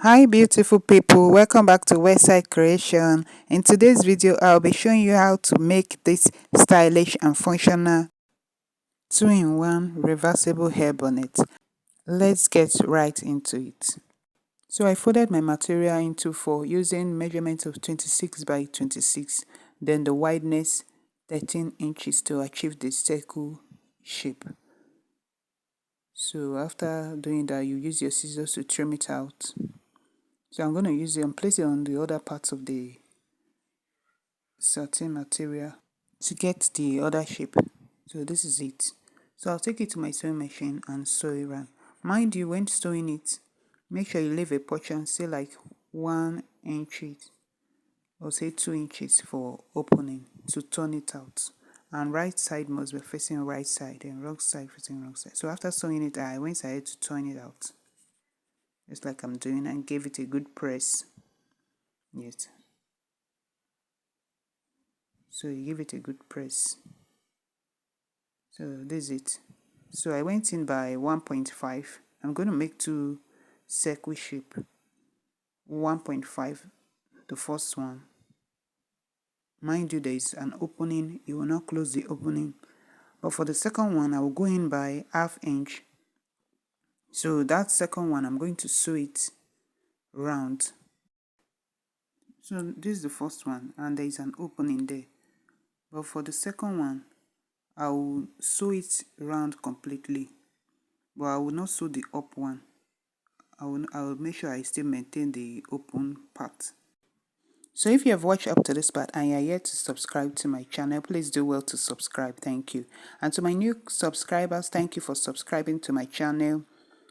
Hi beautiful people, welcome back to Westside Creation. In today's video I'll be showing you how to make this stylish and functional 2-in-1 reversible hair bonnet. Let's get right into it. So I folded my material into 4 using measurement of 26 by 26, then the wideness 13 inches to achieve the circle shape. So after doing that, you use your scissors to trim it out. So I'm going to use it and place it on the other parts of the satin material to get the other shape. So this is it. So I'll take it to my sewing machine and sew it around. Mind you, when sewing it, make sure you leave a portion, say like 1 inch or say 2 inches for opening to turn it out. And right side must be facing right side and wrong side facing wrong side. So after sewing it, I went ahead to turn it out. Just like I'm doing, and gave it a good press. Yes. So you give it a good press. So this is it. So I went in by 1.5. I'm going to make 2 circle shape. 1.5, the first one. Mind you, there is an opening. You will not close the opening. But for the second one, I will go in by ½ inch. So that second one, I'm going to sew it round. So this is the first one, and there is an opening there. But for the second one, I will sew it round completely, but I will not sew the up one. I will make sure I still maintain the open part. So if you have watched up to this part and you are yet to subscribe to my channel, please do well to subscribe. Thank you. And to my new subscribers, thank you for subscribing to my channel.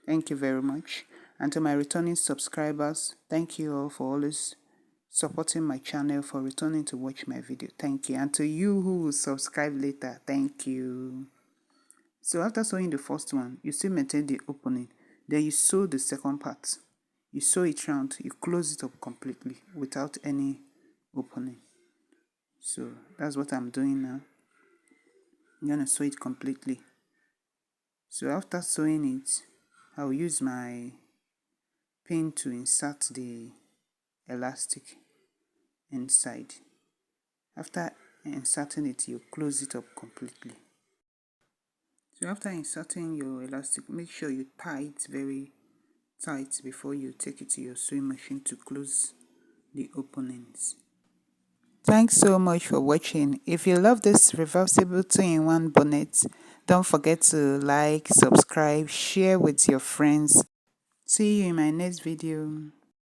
Thank you very much. And to my returning subscribers, thank you all for always supporting my channel, for returning to watch my video. Thank you. And to you who will subscribe later, thank you. So after sewing the first one, you still maintain the opening. Then you sew the second part. You sew it round, you close it up completely without any opening. So that's what I'm doing now. I'm going to sew it completely. So after sewing it, I'll use my pin to insert the elastic inside. After inserting it, you close it up completely. So after inserting your elastic, make sure you tie it very tight before you take it to your sewing machine to close the openings. Thanks so much for watching. If you love this reversible 2-in-1 bonnet, don't forget to like, subscribe, share with your friends. See you in my next video.